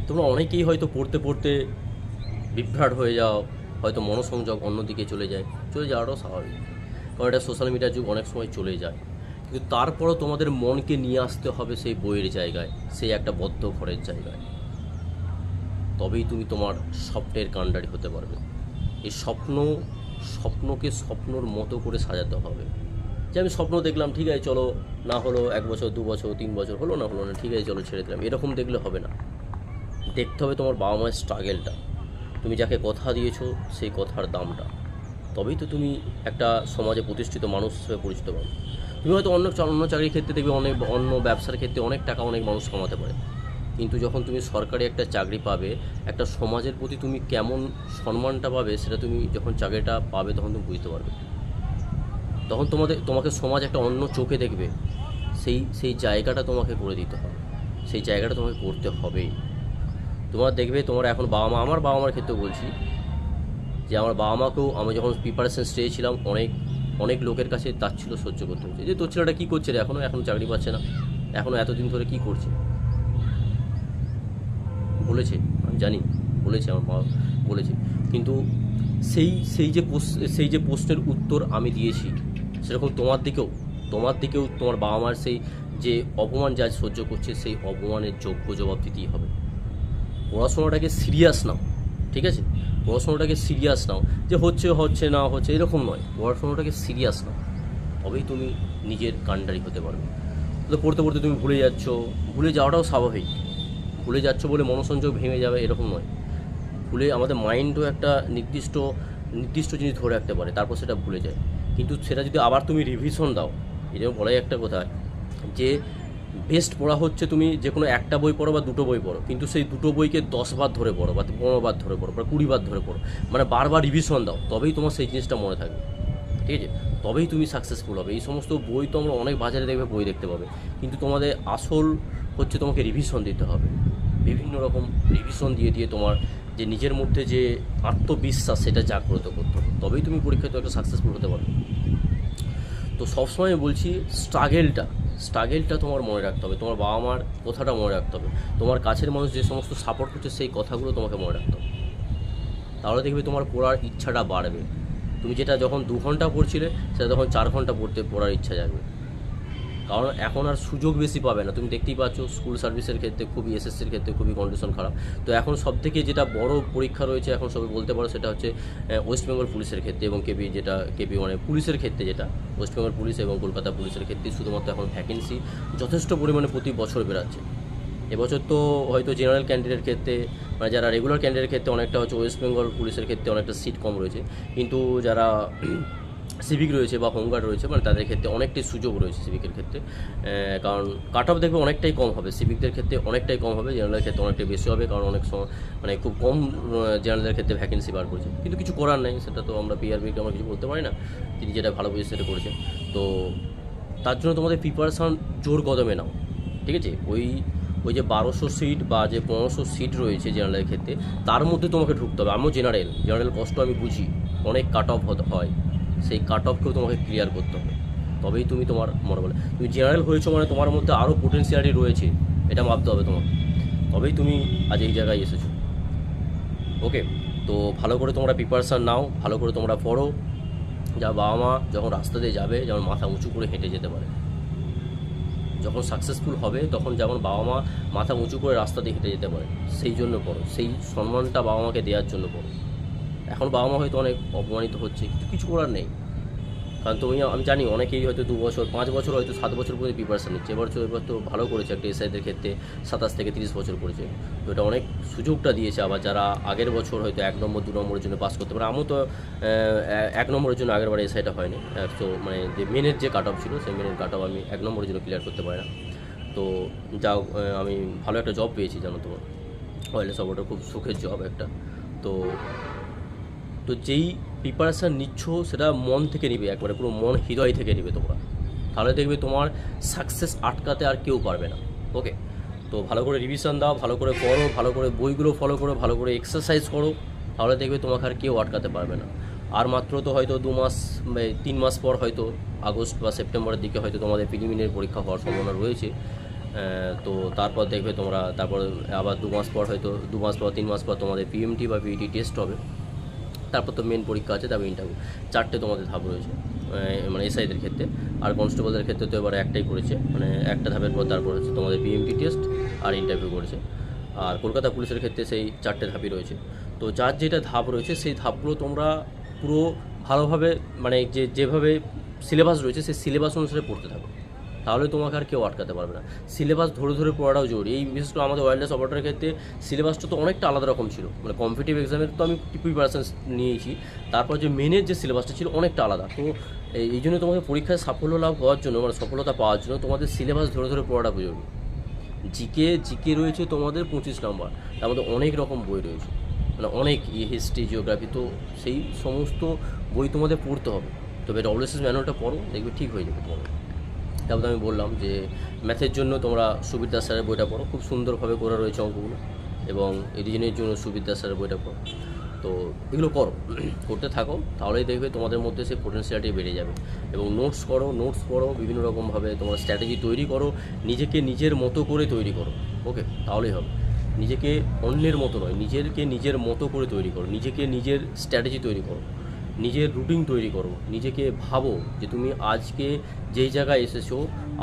তোমরা অনেকেই হয়তো পড়তে পড়তে বিভ্রাট হয়ে যাও, হয়তো মনোসংযোগ অন্যদিকে চলে যাওয়াটাও স্বাভাবিক, কারণ এটা সোশ্যাল মিডিয়ার যুগ, অনেক সময় চলে যায়। কিন্তু তারপরও তোমাদের মনকে নিয়ে আসতে হবে সেই বইয়ের জায়গায়, সেই একটা বদ্ধ ঘরের জায়গায়। তবেই তুমি তোমার স্বপ্নের কাণ্ডারি হতে পারবে। এই স্বপ্নকে স্বপ্নর মতো করে সাজাতে হবে। যে আমি স্বপ্ন দেখলাম, ঠিক আছে চলো, না হলো 1 বছর 2 বছর 3 বছর হলো না, ঠিক আছে চলো ছেড়ে দিলাম, এরকম দেখলে হবে না। দেখতে হবে তোমার বাবা মায়ের স্ট্রাগেলটা, তুমি যাকে কথা দিয়েছো সেই কথার দামটা। তবেই তো তুমি একটা সমাজে প্রতিষ্ঠিত মানুষ হিসেবে পরিচিত পাবে। তুমি হয়তো অন্য চাকরির ক্ষেত্রে দেখবে, অন্য ব্যবসার ক্ষেত্রে অনেক টাকা অনেক মানুষ কামাতে পারে, কিন্তু যখন তুমি সরকারি একটা চাকরি পাবে, একটা সমাজের প্রতি তুমি কেমন সম্মানটা পাবে, সেটা তুমি যখন চাকরিটা পাবে তখন তুমি বুঝতে পারবে। তখন তোমাকে সমাজ একটা অন্য চোখে দেখবে। সেই জায়গাটা তোমাকে করে দিতে হবে, সেই জায়গাটা তোমাকে করতে হবেই। তোমার দেখবে তোমার এখন বাবা মা, আমার বাবা মার ক্ষেত্রে বলছি, যে আমার বাবা মাকেও আমি যখন প্রিপারেশন স্টেজে ছিলাম, অনেক লোকের কাছে তাচ্ছিল সহ্য করতে হচ্ছে, যে তোর ছেলেটা কী করছে রে, এখনও চাকরি পাচ্ছে না, এখনও এতদিন ধরে কী করছে। বলেছে, আমি জানি, বলেছে, আমার মা বলেছে, কিন্তু সেই যে প্রশ্নের উত্তর আমি দিয়েছি, সেরকম তোমার দিকেও তোমার বাবা মার সেই যে অপমান যা সহ্য করছে, সেই অপমানের যোগ্য জবাব দিতেই হবে। পড়াশোনাটাকে সিরিয়াস নাও, ঠিক আছে? পড়াশোনাটাকে সিরিয়াস নাও, যে হচ্ছে না হচ্ছে এরকম নয়, পড়াশোনাটাকে সিরিয়াস নাও, তবেই তুমি নিজের কাণ্ডারি হতে পারবে। তো পড়তে পড়তে তুমি ভুলে যাওয়াটাও স্বাভাবিক। ভুলে যাচ্ছ বলে মনোসংযোগ ভেঙে যাবে এরকম নয়। আমাদের মাইন্ডও একটা নির্দিষ্ট জিনিস ধরে রাখতে পারে, তারপর সেটা ভুলে যায়। কিন্তু সেটা যদি আবার তুমি রিভিশন দাও, এই যেমন বলাই একটা কথা, যে বেস্ট পড়া হচ্ছে তুমি যে কোনো একটা বই পড়ো বা দুটো বই পড়ো, কিন্তু সেই দুটো বইকে 10 বার ধরে পড়ো বা 15 বার ধরে পড়ো বা 20 বার ধরে পড়ো, মানে বারবার রিভিশন দাও, তবেই তোমার সেই জিনিসটা মনে থাকবে, ঠিক আছে? তবেই তুমি সাকসেসফুল হবে। এই সমস্ত বই তো আমরা অনেক বাজারে দেখবে, বই দেখতে পাবে, কিন্তু তোমাদের আসল হচ্ছে তোমাকে রিভিশন দিতে হবে। বিভিন্ন রকম রিভিশন দিয়ে তোমার যে নিজের মধ্যে যে আত্মবিশ্বাস, সেটা জাগ্রত করতে হবে, তবেই তুমি পরীক্ষায় তো একটা সাকসেসফুল হতে পারবে। তো সবসময় বলছি, স্ট্রাগেলটা তোমার মনে রাখতে হবে, তোমার বাবা মার কথাটা মনে রাখতে হবে, তোমার কাছের মানুষ যে সমস্ত সাপোর্ট করছে সেই কথাগুলো তোমাকে মনে রাখতে হবে। তাহলে দেখবে তোমার পড়ার ইচ্ছাটা বাড়বে। তুমি যেটা যখন 2 ঘন্টা পড়ছিলে, সেটা তখন 4 ঘন্টা পড়ার ইচ্ছা জাগবে। কারণ এখন আর সুযোগ বেশি পাবে না। তুমি দেখতেই পাচ্ছ স্কুল সার্ভিসের ক্ষেত্রে খুবই, এসএসসির ক্ষেত্রে খুবই কন্ডিশন খারাপ। তো এখন সবথেকে যেটা বড় পরীক্ষা রয়েছে এখন সবাই বলতে পারো, সেটা হচ্ছে ওয়েস্ট বেঙ্গল পুলিশের ক্ষেত্রে এবং কেপি মানে পুলিশের ক্ষেত্রে, যেটা ওয়েস্ট বেঙ্গল পুলিশ এবং কলকাতা পুলিশের ক্ষেত্রে শুধুমাত্র এখন ভ্যাকেন্সি যথেষ্ট পরিমাণে প্রতি বছর বেরাচ্ছে। এবছর তো হয়তো জেনারেল ক্যান্ডিডেটের ক্ষেত্রে, মানে যারা রেগুলার ক্যান্ডিডেটের ক্ষেত্রে অনেকটা হচ্ছে, ওয়েস্ট বেঙ্গল পুলিশের ক্ষেত্রে অনেকটা সিট কম রয়েছে, কিন্তু যারা সিভিক রয়েছে বা হোমগার্ড রয়েছে, মানে তাদের ক্ষেত্রে অনেকটাই সুযোগ রয়েছে সিভিকের ক্ষেত্রে। কারণ কাট অফ দেখবে অনেকটাই কম হবে, সিভিকদের ক্ষেত্রে অনেকটাই কম হবে, জেনারেলের ক্ষেত্রে অনেকটাই বেশি হবে, কারণ অনেক সময় মানে খুব কম জেনারেলের ক্ষেত্রে ভ্যাকেন্সি বার করছে। কিন্তু কিছু করার নেই, সেটা তো আমরা পিআরবিকে আমরা কিছু বলতে পারি না, তিনি যেটা ভালো বুঝে সেটা করেছেন। তো তার জন্য তোমাদের প্রিপারেশান জোর কদমে নাও, ঠিক আছে? ওই যে 1200 সিট বা যে 1500 সিট রয়েছে জেনারেলের ক্ষেত্রে, তার মধ্যে তোমাকে ঢুকতে হবে। আমিও জেনারেল কষ্ট আমি বুঝি, অনেক কাট অফ হয়, সেই কাট অফকেও তোমাকে ক্লিয়ার করতে হবে, তবেই তুমি তোমার মনে বলে তুমি জেনারেল হয়েছো, মানে তোমার মধ্যে আরও পোটেন্সিয়ালিটি রয়েছে, এটা ভাবতে হবে তোমাকে, তবেই তুমি আজ এই জায়গায় এসেছো। ওকে, তো ভালো করে তোমরা প্রিপারেশান নাও, ভালো করে তোমরা পড়ো, যা বাবা মা যখন রাস্তা দিয়ে যাবে যেমন মাথা উঁচু করে হেঁটে যেতে পারে। যখন সাকসেসফুল হবে তখন যেমন বাবা মা মাথা উঁচু করে রাস্তা দিয়ে হেঁটে যেতে পারে, সেই জন্য পড়ো, সেই সম্মানটা বাবা মাকে দেওয়ার জন্য পড়ো। এখন বাবা মা হয়তো অনেক অপমানিত হচ্ছে, কিন্তু কিছু করার নেই, কারণ আমি জানি অনেকেই হয়তো 2 বছর 5 বছর হয়তো 7 বছর পর্যন্ত প্রিপারেশান নিচ্ছে। এবার তো ভালো করেছে, একটা এসআইদের ক্ষেত্রে 27 থেকে 30 বছর করেছে, তো এটা অনেক সুযোগটা দিয়েছে। আবার যারা আগের বছর হয়তো 1 নম্বর 2 নম্বরের জন্য পাস করতে পারে, আমিও তো 1 নম্বরের জন্য আগের বার এসআইটা হয়নি, তো মানে যে মেনের যে কাট অফ ছিল, সেই মেনের কাট অফ আমি 1 নম্বরের জন্য ক্লিয়ার করতে পারি না। তো যাও, আমি ভালো একটা জব পেয়েছি, জানো তো, অয়েল সাপোর্টার, খুব সুখের জব একটা। তো তো যেই প্রিপারেশান নিচ্ছ সেটা মন থেকে নিবে, একবারে পুরো মন হৃদয় থেকে নিবে তোমরা, তাহলে দেখবে তোমার সাকসেস আটকাতে আর কেউ পারবে না। ওকে, তো ভালো করে রিভিশন দাও, ভালো করে পড়ো, ভালো করে বইগুলো ফলো করো, ভালো করে এক্সারসাইজ করো, তাহলে দেখবে তোমাকে আর কেউ আটকাতে পারবে না। আর মাত্র তো হয়তো 2 মাস 3 মাস পর হয়তো আগস্ট বা সেপ্টেম্বরের দিকে হয়তো তোমাদের প্রিলিমিনারি পরীক্ষা হওয়ার সম্ভাবনা রয়েছে। তো তারপর দেখবে তোমরা, তারপর আবার 2 মাস পর, হয়তো 2 মাস পর 3 মাস পর তোমাদের পিএমটি বা পিইটি টেস্ট হবে। তারপর তো মেন পরীক্ষা আছে, তারপর ইন্টারভিউ। 4টে তোমাদের ধাপ রয়েছে, মানে এসআইদের ক্ষেত্রে। আর কনস্টেবলদের ক্ষেত্রে তো এবারে একটাই করেছে, মানে একটা ধাপের পর তারপর হচ্ছে তোমাদের পিএমটি টেস্ট আর ইন্টারভিউ করেছে। আর কলকাতা পুলিশের ক্ষেত্রে সেই 4টে ধাপই রয়েছে। তো যার যেটা ধাপ রয়েছে সেই ধাপগুলো তোমরা পুরো ভালোভাবে, মানে যেভাবে সিলেবাস রয়েছে সেই সিলেবাস অনুসারে পড়তে থাকো, তাহলে তোমাকে আর কেউ আটকাতে পারবে না। সিলেবাস ধরে ধরে পড়াটাও জরুরি। এই বিশেষ করে আমাদের ওয়্যারলেস অপারেটরের ক্ষেত্রে সিলেবাসটা তো অনেকটা আলাদা রকম ছিল, মানে কম্পিটিটিভ এক্সামের তো আমি প্রিপারেশন নিয়েছি, তারপর যে মেনের যে সিলেবাসটা ছিল অনেকটা আলাদা। তো এই জন্য তোমাকে পরীক্ষায় সাফল্য লাভ হওয়ার জন্য, মানে সফলতা পাওয়ার জন্য তোমাদের সিলেবাস ধরে ধরে পড়াটা জরুরি। জিকে রয়েছে তোমাদের 25 নম্বর, তার মধ্যে অনেক রকম বই রয়েছে, মানে অনেক হিস্ট্রি, জিওগ্রাফি, তো সেই সমস্ত বই তোমাদের পড়তে হবে। তবে ডব্লিউএসএস ম্যানুয়ালটা পড়ো, দেখবে ঠিক হয়ে যাবে তোমাদের। তারপর আমি বললাম যে ম্যাথের জন্য তোমরা সুবীর দাস স্যারের বইটা পড়ো, খুব সুন্দরভাবে করা রয়েছে অঙ্কগুলো। এবং রিজনের জন্য সুবীর দাস স্যারের বইটা পড়ো। তো এগুলো করো, করতে থাকো, তাহলেই দেখবে তোমাদের মধ্যে সেই পোটেনশিয়ালটি বেড়ে যাবে। এবং নোটস পড়ো, বিভিন্ন রকমভাবে তোমার স্ট্র্যাটেজি তৈরি করো, নিজেকে নিজের মতো করে তৈরি করো। ওকে, তাহলেই হবে। নিজেকে অন্যের মতো নয়, নিজেকে নিজের মতো করে তৈরি করো, নিজেকে নিজের স্ট্র্যাটেজি তৈরি করো, নিজের রুটিন তৈরি করো। নিজেকে ভাবো যে তুমি আজকে যেই জায়গায় এসেছো,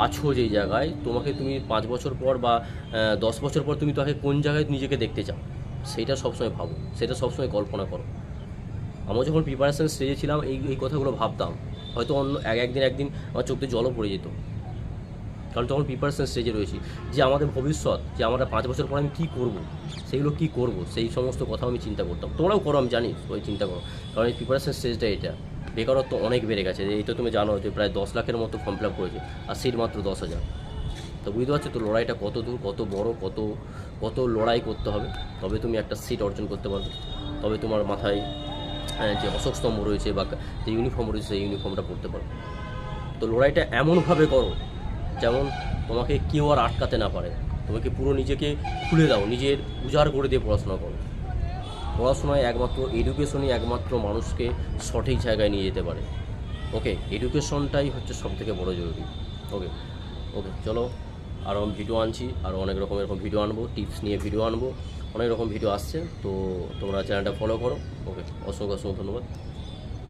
আছো যেই জায়গায়, তোমাকে তুমি 5 বছর পর বা 10 বছর পর তুমি তাকে কোন জায়গায় নিজেকে দেখতে চাও, সেইটা সবসময় ভাবো, সেটা সবসময় কল্পনা করো। আমরা যখন প্রিপারেশন স্টেজে ছিলাম এই কথাগুলো ভাবতাম, হয়তো অন্য একদিন আমার চোখ দিয়ে জলও পড়ে যেত, কারণ তখন প্রিপারেশন স্টেজে রয়েছি যে আমাদের ভবিষ্যৎ, যে আমরা 5 বছর পর আমি কী করব, সেইগুলো কী করব, সেই সমস্ত কথা আমি চিন্তা করতাম। তোমরাও করো, আমি জানি ওই চিন্তা করো, কারণ এই প্রিপারেশন স্টেজটা এটা। বেকারত্ব অনেক বেড়ে গেছে, এই তো তুমি জানো যে প্রায় 10 লাখের মতো ফর্ম ফিল আপ করেছে, আর সিট মাত্র 10,000। তো বুঝতে পারছো তো লড়াইটা কত দূর, কত বড়, কত লড়াই করতে হবে, তবে তুমি একটা সিট অর্জন করতে পারবে, তবে তোমার মাথায় যে অশোক স্তম্ভ রয়েছে বা যে ইউনিফর্ম রয়েছে সেই ইউনিফর্মটা পরতে পারবে। তো লড়াইটা এমনভাবে করো যেমন তোমাকে কেউ আর আটকাতে না পারে। তোমাকে পুরো নিজেকে খুলে দাও, নিজের উজাড় করে দিয়ে পড়াশোনা করো। পড়াশোনায় একমাত্র এডুকেশনই একমাত্র মানুষকে সঠিক জায়গায় নিয়ে যেতে পারে। ওকে, এডুকেশনটাই হচ্ছে সবথেকে বড় জরুরি। ওকে ওকে চলো, আরও ভিডিও আনছি, আরও অনেক রকম এরকম ভিডিও আনবো, টিপস নিয়ে ভিডিও আনবো, অনেক রকম ভিডিও আসছে। তো তোমরা চ্যানেলটা ফলো করো। ওকে, অসংখ্য ধন্যবাদ।